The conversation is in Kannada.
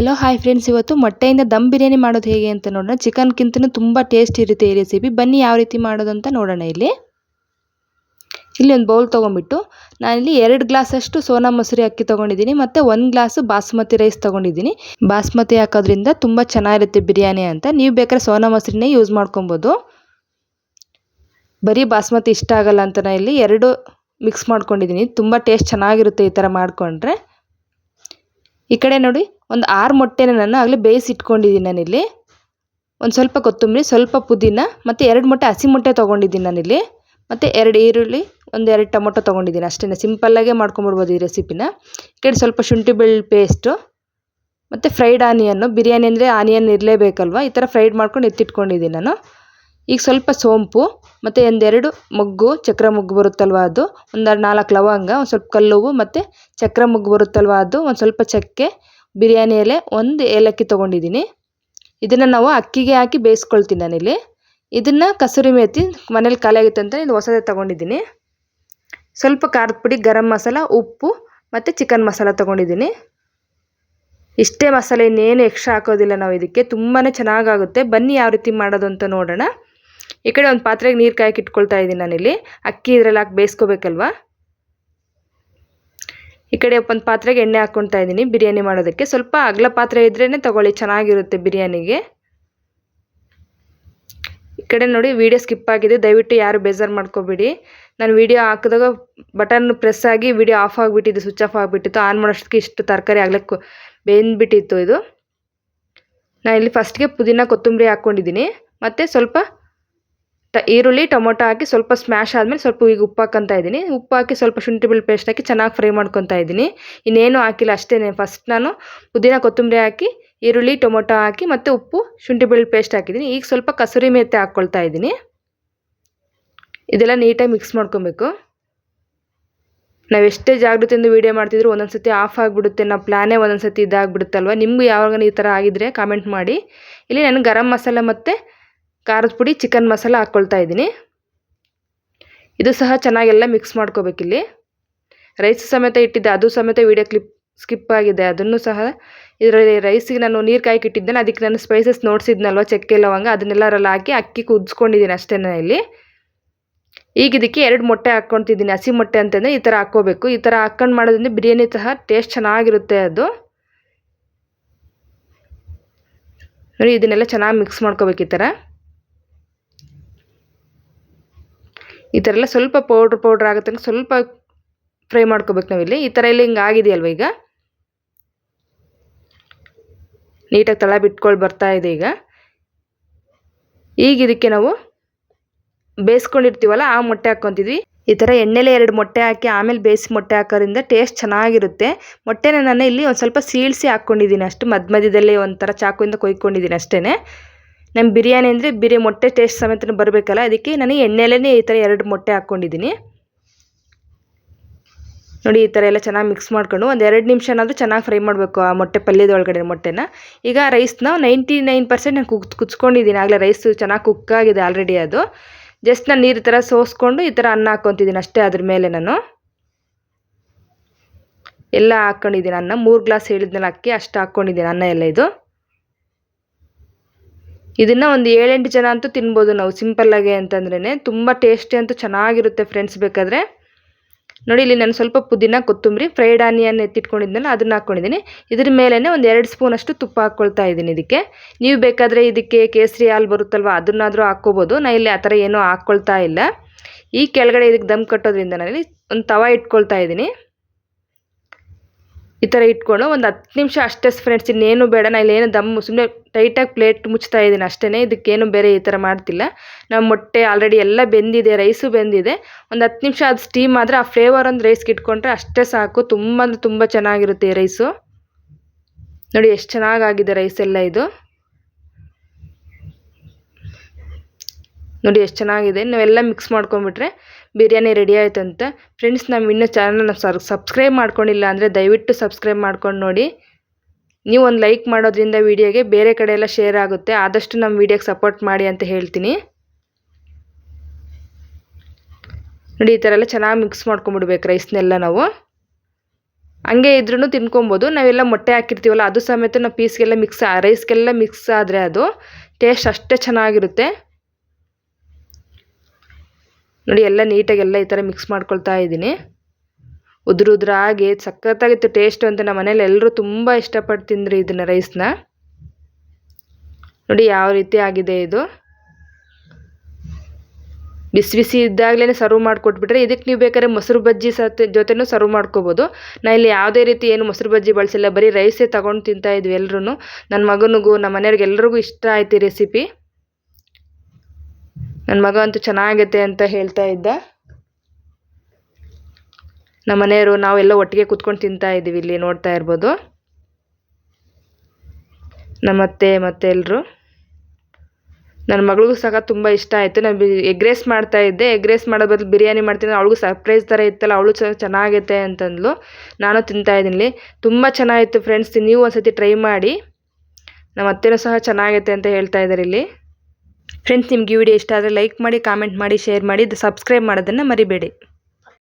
ಹೆಲೋ ಹಾಯ್ ಫ್ರೆಂಡ್ಸ್, ಇವತ್ತು ಮೊಟ್ಟೆಯಿಂದ ದಮ್ ಬಿರಿಯಾನಿ ಮಾಡೋದು ಹೇಗೆ ಅಂತ ನೋಡೋಣ. ಚಿಕನ್ಗಿಂತನೂ ತುಂಬ ಟೇಸ್ಟ್ ಇರುತ್ತೆ ಈ ರೆಸಿಪಿ. ಬನ್ನಿ ಯಾವ ರೀತಿ ಮಾಡೋದು ಅಂತ ನೋಡೋಣ. ಇಲ್ಲಿ ಒಂದು ಬೌಲ್ ತೊಗೊಂಡ್ಬಿಟ್ಟು ನಾನಿಲ್ಲಿ 2 ಗ್ಲಾಸಷ್ಟು ಸೋನಾ ಮಸೂರಿ ಅಕ್ಕಿ ತೊಗೊಂಡಿದ್ದೀನಿ ಮತ್ತು 1 ಗ್ಲಾಸು ಬಾಸ್ಮತಿ ರೈಸ್ ತೊಗೊಂಡಿದ್ದೀನಿ. ಬಾಸ್ಮತಿ ಹಾಕೋದ್ರಿಂದ ತುಂಬ ಚೆನ್ನಾಗಿರುತ್ತೆ ಬಿರಿಯಾನಿ ಅಂತ. ನೀವು ಬೇಕಾದ್ರೆ ಸೋನಾ ಮಸೂರಿನೇ ಯೂಸ್ ಮಾಡ್ಕೊಬೋದು. ಬರೀ ಬಾಸ್ಮತಿ ಇಷ್ಟ ಆಗಲ್ಲ ಅಂತ ನಾನು ಇಲ್ಲಿ 2 ಮಿಕ್ಸ್ ಮಾಡ್ಕೊಂಡಿದ್ದೀನಿ. ತುಂಬ ಟೇಸ್ಟ್ ಚೆನ್ನಾಗಿರುತ್ತೆ ಈ ಥರ ಮಾಡಿಕೊಂಡ್ರೆ. ಈ ಕಡೆ ನೋಡಿ, ಒಂದು 6 ಮೊಟ್ಟೆನ ನಾನು ಆಗಲೇ ಬೇಯಿಸಿ ಇಟ್ಕೊಂಡಿದ್ದೀನಿ. ನಾನಿಲ್ಲಿ ಒಂದು ಸ್ವಲ್ಪ ಕೊತ್ತಂಬರಿ, ಸ್ವಲ್ಪ ಪುದೀನ ಮತ್ತು 2 ಮೊಟ್ಟೆ ಹಸಿ ಮೊಟ್ಟೆ ತೊಗೊಂಡಿದ್ದೀನಿ ನಾನಿಲ್ಲಿ. ಮತ್ತು 2 ಈರುಳ್ಳಿ, 2 ಟೊಮೊಟೊ ತೊಗೊಂಡಿದ್ದೀನಿ. ಅಷ್ಟೇ, ಸಿಂಪಲ್ಲಾಗೆ ಮಾಡ್ಕೊಂಬಿಡ್ಬೋದು ಈ ರೆಸಿಪಿನ. ಈ ಕಡೆ ಸ್ವಲ್ಪ ಶುಂಠಿ ಬೆಳ್ಳುಳ್ಳಿ ಪೇಸ್ಟು ಮತ್ತು ಫ್ರೈಡ್ ಆನಿಯನ್ನು. ಬಿರಿಯಾನಿ ಅಂದರೆ ಆನಿಯನ್ ಇರಲೇಬೇಕಲ್ವ. ಈ ಥರ ಫ್ರೈಡ್ ಮಾಡ್ಕೊಂಡು ಎತ್ತಿಟ್ಕೊಂಡಿದ್ದೀನಿ ನಾನು. ಈಗ ಸ್ವಲ್ಪ ಸೋಂಪು ಮತ್ತು 2 ಮೊಗ್ಗು, ಚಕ್ರ ಮೊಗ್ಗು ಬರುತ್ತಲ್ವ ಅದು, ಒಂದು 4 ಲವಂಗ, ಒಂದು ಸ್ವಲ್ಪ ಕಲ್ಲುವು ಮತ್ತು ಚಕ್ರ ಮೊಗ್ಗು ಬರುತ್ತಲ್ವ ಅದು, ಒಂದು ಸ್ವಲ್ಪ ಚಕ್ಕೆ, ಬಿರಿಯಾನಿ ಎಲೆ, 1 ಏಲಕ್ಕಿ ತೊಗೊಂಡಿದ್ದೀನಿ. ಇದನ್ನು ನಾವು ಅಕ್ಕಿಗೆ ಹಾಕಿ ಬೇಯಿಸ್ಕೊಳ್ತೀನಿ ನಾನಿಲ್ಲಿ. ಇದನ್ನು ಕಸೂರಿ ಮೇಥಿ ಮನೇಲಿ ಖಾಲಿ ಆಗಿತ್ತು ಅಂತ ಇದು ಹೊಸದೇ ತೊಗೊಂಡಿದ್ದೀನಿ. ಸ್ವಲ್ಪ ಖಾರದ ಪುಡಿ, ಗರಂ ಮಸಾಲ, ಉಪ್ಪು ಮತ್ತು ಚಿಕನ್ ಮಸಾಲ ತೊಗೊಂಡಿದ್ದೀನಿ. ಇಷ್ಟೇ ಮಸಾಲೆ, ಇನ್ನೇನು ಎಕ್ಸ್ಟ್ರಾ ಹಾಕೋದಿಲ್ಲ ನಾವು ಇದಕ್ಕೆ. ತುಂಬಾ ಚೆನ್ನಾಗಾಗುತ್ತೆ. ಬನ್ನಿ ಯಾವ ರೀತಿ ಮಾಡೋದು ಅಂತ ನೋಡೋಣ. ಈ ಕಡೆ ಒಂದು ಪಾತ್ರೆಗೆ ನೀರು ಕಾಯಕ್ಕೆ ಇಟ್ಕೊಳ್ತಾ ಇದ್ದೀನಿ ನಾನಿಲ್ಲಿ. ಅಕ್ಕಿ ಇದರಲ್ಲಿ ಹಾಕಿ ಬೇಯಿಸ್ಕೋಬೇಕಲ್ವ. ಈ ಕಡೆ ಒಂದು ಪಾತ್ರೆಗೆ ಎಣ್ಣೆ ಹಾಕ್ಕೊಳ್ತಾ ಇದ್ದೀನಿ ಬಿರಿಯಾನಿ ಮಾಡೋದಕ್ಕೆ. ಸ್ವಲ್ಪ ಅಗಲ ಪಾತ್ರೆ ಇದ್ರೇ ತೊಗೊಳ್ಳಿ, ಚೆನ್ನಾಗಿರುತ್ತೆ ಬಿರಿಯಾನಿಗೆ. ಈ ಕಡೆ ನೋಡಿ, ವಿಡಿಯೋ ಸ್ಕಿಪ್ ಆಗಿದೆ, ದಯವಿಟ್ಟು ಯಾರು ಬೇಜಾರು ಮಾಡ್ಕೋಬೇಡಿ. ನಾನು ವಿಡಿಯೋ ಹಾಕಿದಾಗ ಬಟನ್ ಪ್ರೆಸ್ ಆಗಿ ವಿಡಿಯೋ ಆಫ್ ಆಗಿಬಿಟ್ಟಿದ್ದು, ಸ್ವಿಚ್ ಆಫ್ ಆಗಿಬಿಟ್ಟಿತ್ತು. ಆನ್ ಮಾಡೋಷ್ಟಕ್ಕೆ ಇಷ್ಟು ತರಕಾರಿ ಆಗಲೇ ಬೇಂದ್ಬಿಟ್ಟಿತ್ತು ಇದು. ನಾನು ಇಲ್ಲಿ ಫಸ್ಟ್ಗೆ ಪುದೀನ ಕೊತ್ತಂಬರಿ ಹಾಕ್ಕೊಂಡಿದ್ದೀನಿ ಮತ್ತು ಸ್ವಲ್ಪ ಈರುಳ್ಳಿ ಟೊಮೊಟೊ ಹಾಕಿ ಸ್ವಲ್ಪ ಸ್ಮ್ಯಾಶ್ ಆದಮೇಲೆ ಸ್ವಲ್ಪ ಈಗ ಉಪ್ಪು ಹಾಕ್ಕೊತಾ ಇದ್ದೀನಿ. ಉಪ್ಪು ಹಾಕಿ ಸ್ವಲ್ಪ ಶುಂಠಿ ಬೆಳ್ಳುಳ್ಳಿ ಪೇಸ್ಟ್ ಹಾಕಿ ಚೆನ್ನಾಗಿ ಫ್ರೈ ಮಾಡ್ಕೊತಾ ಇದ್ದೀನಿ. ಇನ್ನೇನು ಹಾಕಿಲ್ಲ, ಅಷ್ಟೇ. ಫಸ್ಟ್ ನಾನು ಪುದೀನ ಕೊತ್ತಂಬರಿ ಹಾಕಿ, ಈರುಳ್ಳಿ ಟೊಮೊಟೊ ಹಾಕಿ ಮತ್ತು ಉಪ್ಪು ಶುಂಠಿ ಬೆಳ್ಳುಳ್ಳಿ ಪೇಸ್ಟ್ ಹಾಕಿದ್ದೀನಿ. ಈಗ ಸ್ವಲ್ಪ ಕಸೂರಿ ಮೇಥಿ ಹಾಕ್ಕೊಳ್ತಾ ಇದ್ದೀನಿ. ಇದೆಲ್ಲ ನೀಟಾಗಿ ಮಿಕ್ಸ್ ಮಾಡ್ಕೊಬೇಕು. ನಾವು ಎಷ್ಟೇ ಜಾಗೃತಿಯಿಂದ ವೀಡಿಯೋ ಮಾಡ್ತಿದ್ರು ಒಂದೊಂದು ಸತಿ ಆಫ್ ಆಗಿಬಿಡುತ್ತೆ. ನಾವು ಪ್ಲ್ಯಾನೇ ಒಂದೊಂದು ಸತಿ ಇದಾಗ್ಬಿಡುತ್ತಲ್ವ. ನಿಮಗೂ ಯಾವಾಗ ಈ ಥರ ಆಗಿದ್ರೆ ಕಾಮೆಂಟ್ ಮಾಡಿ. ಇಲ್ಲಿ ನಾನು ಗರಂ ಮಸಾಲ ಮತ್ತು ಖಾರದ ಪುಡಿ, ಚಿಕನ್ ಮಸಾಲ ಹಾಕ್ಕೊಳ್ತಾ ಇದ್ದೀನಿ. ಇದು ಸಹ ಚೆನ್ನಾಗೆಲ್ಲ ಮಿಕ್ಸ್ ಮಾಡ್ಕೋಬೇಕಿಲ್ಲಿ. ರೈಸ್ ಸಮೇತ ಇಟ್ಟಿದ್ದೆ, ಅದು ಸಮೇತ ವೀಡಿಯೋ ಸ್ಕಿಪ್ ಆಗಿದೆ. ಅದನ್ನು ಸಹ ಇದರಲ್ಲಿ ರೈಸಿಗೆ ನಾನು ನೀರು ಕಾಯ್ಕೆ ಇಟ್ಟಿದ್ದೇನೆ. ಅದಕ್ಕೆ ನಾನು ಸ್ಪೈಸಸ್ ನೋಡಿಸಿದ್ನಲ್ವ, ಚಕ್ಕೆ ಲವಂಗ, ಅದನ್ನೆಲ್ಲ ಅದರಲ್ಲಿ ಹಾಕಿ ಅಕ್ಕಿ ಕುದಿಸ್ಕೊಂಡಿದ್ದೀನಿ ಅಷ್ಟೇ ಇಲ್ಲಿ. ಈಗ ಇದಕ್ಕೆ 2 ಮೊಟ್ಟೆ ಹಾಕ್ಕೊತಿದ್ದೀನಿ. ಹಸಿ ಮೊಟ್ಟೆ ಅಂತಂದರೆ ಈ ಥರ ಹಾಕ್ಕೋಬೇಕು. ಈ ಥರ ಹಾಕ್ಕೊಂಡು ಮಾಡೋದ್ರಿಂದ ಬಿರಿಯಾನಿ ಸಹ ಟೇಸ್ಟ್ ಚೆನ್ನಾಗಿರುತ್ತೆ ಅದು. ನೋಡಿ, ಇದನ್ನೆಲ್ಲ ಚೆನ್ನಾಗಿ ಮಿಕ್ಸ್ ಮಾಡ್ಕೋಬೇಕು ಈ ಥರ. ಈ ಥರ ಎಲ್ಲ ಸ್ವಲ್ಪ ಪೌಡ್ರ್ ಆಗುತ್ತೆ, ಸ್ವಲ್ಪ ಫ್ರೈ ಮಾಡ್ಕೋಬೇಕು ನಾವಿಲ್ಲಿ. ಈ ಥರ ಎಲ್ಲ ಹಿಂಗೆ ಆಗಿದೆಯಲ್ವ, ಈಗ ನೀಟಾಗಿ ತಳ ಬಿಟ್ಕೊಂಡು ಬರ್ತಾ ಇದೆ. ಈಗ ಇದಕ್ಕೆ ನಾವು ಬೇಯಿಸ್ಕೊಂಡಿರ್ತೀವಲ್ಲ ಆ ಮೊಟ್ಟೆ ಹಾಕ್ಕೊತಿದ್ವಿ. ಈ ಥರ ಎಣ್ಣೆಲೆ 2 ಮೊಟ್ಟೆ ಹಾಕಿ ಆಮೇಲೆ ಬೇಯಿಸಿ ಮೊಟ್ಟೆ ಹಾಕೋದ್ರಿಂದ ಟೇಸ್ಟ್ ಚೆನ್ನಾಗಿರುತ್ತೆ. ಮೊಟ್ಟೆನ ನಾನು ಇಲ್ಲಿ ಒಂದು ಸ್ವಲ್ಪ ಸೀಳಿಸಿ ಹಾಕ್ಕೊಂಡಿದ್ದೀನಿ ಅಷ್ಟು. ಮಧ್ಯದಲ್ಲೇ ಒಂಥರ ಚಾಕುವಿಂದ ಕೊಯ್ಕೊಂಡಿದ್ದೀನಿ ಅಷ್ಟೇ. ನಮ್ಮ ಬಿರಿಯಾನಿ ಅಂದರೆ ಮೊಟ್ಟೆ ಟೇಸ್ಟ್ ಸಮೇತ ಬರಬೇಕಲ್ಲ, ಅದಕ್ಕೆ ನಾನು ಎಣ್ಣೆಲೇ ಈ ಥರ 2 ಮೊಟ್ಟೆ ಹಾಕ್ಕೊಂಡಿದ್ದೀನಿ. ನೋಡಿ, ಈ ಥರ ಎಲ್ಲ ಚೆನ್ನಾಗಿ ಮಿಕ್ಸ್ ಮಾಡ್ಕೊಂಡು ಒಂದು 2 ನಿಮಿಷನಾದರೂ ಚೆನ್ನಾಗಿ ಫ್ರೈ ಮಾಡಬೇಕು ಆ ಮೊಟ್ಟೆ ಪಲ್ಯದ ಒಳಗಡೆ ಮೊಟ್ಟೆನ. ಈಗ ರೈಸ್ನ 99% ನಾನು ಕುಚ್ಕೊಂಡಿದ್ದೀನಿ ಆಗಲೇ. ರೈಸ್ ಚೆನ್ನಾಗಿ ಕುಕ್ ಆಗಿದೆ ಆಲ್ರೆಡಿ. ಅದು ಜಸ್ಟ್ ನಾನು ನೀರು ಥರ ಸೋಸ್ಕೊಂಡು ಈ ಥರ ಅನ್ನ ಹಾಕ್ಕೊತಿದ್ದೀನಿ ಅಷ್ಟೇ. ಅದ್ರ ಮೇಲೆ ನಾನು ಎಲ್ಲ ಹಾಕ್ಕೊಂಡಿದ್ದೀನಿ ಅನ್ನ. 3 ಗ್ಲಾಸ್ ಹೇಳಿದ್ನಲ್ಲ ಅಕ್ಕಿ, ಅಷ್ಟು ಹಾಕ್ಕೊಂಡಿದ್ದೀನಿ ಅನ್ನ ಎಲ್ಲ. ಇದನ್ನು ಒಂದು 7-8 ಜನ ಅಂತೂ ತಿನ್ಬೋದು ನಾವು ಸಿಂಪಲ್ಲಾಗೆ ಅಂತಂದ್ರೇ. ತುಂಬ ಟೇಸ್ಟಿ ಅಂತೂ ಚೆನ್ನಾಗಿರುತ್ತೆ ಫ್ರೆಂಡ್ಸ್. ಬೇಕಾದರೆ ನೋಡಿ, ಇಲ್ಲಿ ನಾನು ಸ್ವಲ್ಪ ಪುದೀನ ಕೊತ್ತಂಬರಿ, ಫ್ರೈಡ್ ಆನಿಯನ್ ಎತ್ತಿಟ್ಕೊಂಡಿದ್ನಲ್ಲ ಅದನ್ನು ಹಾಕ್ಕೊಂಡಿದ್ದೀನಿ. ಇದ್ರ ಮೇಲೇ ಒಂದು 2 ಸ್ಪೂನಷ್ಟು ತುಪ್ಪ ಹಾಕ್ಕೊಳ್ತಾ ಇದ್ದೀನಿ ಇದಕ್ಕೆ. ನೀವು ಬೇಕಾದರೆ ಇದಕ್ಕೆ ಕೇಸರಿ ಹಾಲು ಬರುತ್ತಲ್ವ, ಅದನ್ನಾದರೂ ಹಾಕ್ಕೋಬೋದು. ನಾನು ಇಲ್ಲಿ ಆ ಥರ ಏನೂ ಹಾಕ್ಕೊಳ್ತಾ ಇಲ್ಲ. ಈ ಕೆಳಗಡೆ ಇದಕ್ಕೆ ದಮ್ ಕಟ್ಟೋದ್ರಿಂದ ನಾನಿಲ್ಲಿ ಒಂದು ತವ ಇಟ್ಕೊಳ್ತಾ ಇದ್ದೀನಿ. ಈ ಥರ ಇಟ್ಕೊಂಡು ಒಂದು 10 ನಿಮಿಷ ಅಷ್ಟೇ ಫ್ರೆಂಡ್ಸ್, ಇನ್ನೇನು ಬೇಡ. ನಾನು ಇಲ್ಲೇನು ದಮ್ ಸುಮ್ಮನೆ ಟೈಟಾಗಿ ಪ್ಲೇಟ್ ಮುಚ್ತಾ ಇದ್ದೀನಿ ಅಷ್ಟೇ. ಇದಕ್ಕೇನು ಬೇರೆ ಈ ಥರ ಮಾಡ್ತಿಲ್ಲ. ನಮ್ಮ ಮೊಟ್ಟೆ ಆಲ್ರೆಡಿ ಎಲ್ಲ ಬೆಂದಿದೆ, ರೈಸು ಬೆಂದಿದೆ. ಒಂದು 10 ನಿಮಿಷ ಅದು ಸ್ಟೀಮ್ ಆದರೆ ಆ ಫ್ಲೇವರ್ ಒಂದು ರೈಸ್ಗೆ ಇಟ್ಕೊಂಡ್ರೆ ಅಷ್ಟೇ ಸಾಕು. ತುಂಬ ಅಂದರೆ ತುಂಬ ಚೆನ್ನಾಗಿರುತ್ತೆ ಈ ರೈಸು. ನೋಡಿ ಎಷ್ಟು ಚೆನ್ನಾಗಾಗಿದೆ ರೈಸ್ ಎಲ್ಲ. ಇದು ನೋಡಿ ಎಷ್ಟು ಚೆನ್ನಾಗಿದೆ. ನಾವೆಲ್ಲ ಮಿಕ್ಸ್ ಮಾಡ್ಕೊಂಬಿಟ್ರೆ ಬಿರಿಯಾನಿ ರೆಡಿ ಆಯ್ತು ಅಂತ. ಫ್ರೆಂಡ್ಸ್, ನಮ್ಮ ಇನ್ನೂ ಚಾನಲ್ನ ಸಬ್ಸ್ಕ್ರೈಬ್ ಮಾಡ್ಕೊಂಡಿಲ್ಲ ಅಂದರೆ ದಯವಿಟ್ಟು ಸಬ್ಸ್ಕ್ರೈಬ್ ಮಾಡ್ಕೊಂಡು ನೋಡಿ. ನೀವು ಒಂದು ಲೈಕ್ ಮಾಡೋದ್ರಿಂದ ವಿಡಿಯೋಗೆ ಬೇರೆ ಕಡೆ ಎಲ್ಲ ಶೇರ್ ಆಗುತ್ತೆ. ಆದಷ್ಟು ನಮ್ಮ ವಿಡಿಯೋಗೆ ಸಪೋರ್ಟ್ ಮಾಡಿ ಅಂತ ಹೇಳ್ತೀನಿ. ನೋಡಿ, ಈ ಥರ ಎಲ್ಲ ಚೆನ್ನಾಗಿ ಮಿಕ್ಸ್ ಮಾಡ್ಕೊಂಬಿಡ್ಬೇಕು ರೈಸ್ನೆಲ್ಲ ನಾವು. ಹಂಗೆ ಇದ್ರೂ ತಿನ್ಕೊಬೋದು. ನಾವೆಲ್ಲ ಮೊಟ್ಟೆ ಹಾಕಿರ್ತೀವಲ್ಲ ಅದು ಸಮೇತ ನಾವು ಪೀಸ್ಗೆಲ್ಲ ರೈಸ್ಗೆಲ್ಲ ಮಿಕ್ಸ್ ಆದರೆ ಅದು ಟೇಸ್ಟ್ ಅಷ್ಟೇ ಚೆನ್ನಾಗಿರುತ್ತೆ. ನೋಡಿ ಎಲ್ಲ ನೀಟಾಗೆಲ್ಲ ಈ ಥರ ಮಿಕ್ಸ್ ಮಾಡ್ಕೊಳ್ತಾ ಇದ್ದೀನಿ. ಉದುರಾಗಿ ಸಖತ್ತಾಗಿತ್ತು ಟೇಸ್ಟು ಅಂತ ನಮ್ಮ ಮನೇಲಿ ಎಲ್ಲರೂ ತುಂಬ ಇಷ್ಟಪಟ್ಟು ತಿಂದ್ರಿ ಇದನ್ನು ರೈಸ್ನ. ನೋಡಿ ಯಾವ ರೀತಿ ಆಗಿದೆ ಇದು. ಬಿಸಿ ಬಿಸಿ ಇದ್ದಾಗಲೇ ಸರ್ವ್ ಮಾಡಿಕೊಟ್ಬಿಟ್ರೆ ಇದಕ್ಕೆ ನೀವು ಬೇಕಾದ್ರೆ ಮೊಸರು ಬಜ್ಜಿ ಜೊತೆನೂ ಸರ್ವ್ ಮಾಡ್ಕೋಬೋದು. ನಾ ಇಲ್ಲಿ ಯಾವುದೇ ರೀತಿ ಏನು ಮೊಸರು ಬಜ್ಜಿ ಬಳಸಿಲ್ಲ, ಬರೀ ರೈಸೇ ತಗೊಂಡು ತಿಂತಾ ಇದ್ವಿ ಎಲ್ಲರೂ. ನನ್ನ ಮಗನಿಗೂ ನಮ್ಮ ಮನೆಯವ್ರಿಗೆ ಎಲ್ರಿಗೂ ಇಷ್ಟ ಆಯ್ತು ಈ ರೆಸಿಪಿ. ನನ್ನ ಮಗ ಅಂತೂ ಚೆನ್ನಾಗೈತೆ ಅಂತ ಹೇಳ್ತಾ ಇದ್ದ. ನಮ್ಮ ಮನೆಯವರು ನಾವೆಲ್ಲ ಒಟ್ಟಿಗೆ ಕೂತ್ಕೊಂಡು ತಿಂತಾ ಇದ್ದೀವಿ. ಇಲ್ಲಿ ನೋಡ್ತಾ ಇರ್ಬೋದು ನಮ್ಮತ್ತೆ ಮತ್ತೆ ಎಲ್ಲರೂ. ನನ್ನ ಮಗಳಿಗೂ ಸಹ ತುಂಬ ಇಷ್ಟ ಆಯಿತು. ನಾನು ಎಗ್ ರೈಸ್ ಮಾಡ್ತಾ ಇದ್ದೆ, ಎಗ್ ರೈಸ್ ಮಾಡೋ ಬದಲು ಬಿರಿಯಾನಿ ಮಾಡ್ತೀನಿ, ಅವಳಿಗೂ ಸರ್ಪ್ರೈಸ್ ಥರ ಇತ್ತಲ್ಲ, ಅವಳು ಚೆನ್ನಾಗೈತೆ ಅಂತಂದ್ಲು. ನಾನು ತಿಂತಾ ಇದ್ದೀನಿ. ತುಂಬ ಚೆನ್ನಾಗಿತ್ತು ಫ್ರೆಂಡ್ಸ್, ನೀವು ಒಂದ್ಸತಿ ಟ್ರೈ ಮಾಡಿ. ನಮ್ಮ ಅತ್ತೆನೂ ಸಹ ಚೆನ್ನಾಗೈತೆ ಅಂತ ಹೇಳ್ತಾ ಇದ್ದಾರೆ ಇಲ್ಲಿ. ಫ್ರೆಂಡ್ಸ್, ನಿಮ್ಗೆ ಈ ವಿಡಿಯೋ ಇಷ್ಟ ಆದರೆ ಲೈಕ್ ಮಾಡಿ, ಕಾಮೆಂಟ್ ಮಾಡಿ, ಶೇರ್ ಮಾಡಿ, ಸಬ್ಸ್ಕ್ರೈಬ್ ಮಾಡೋದನ್ನು ಮರಿಬೇಡಿ.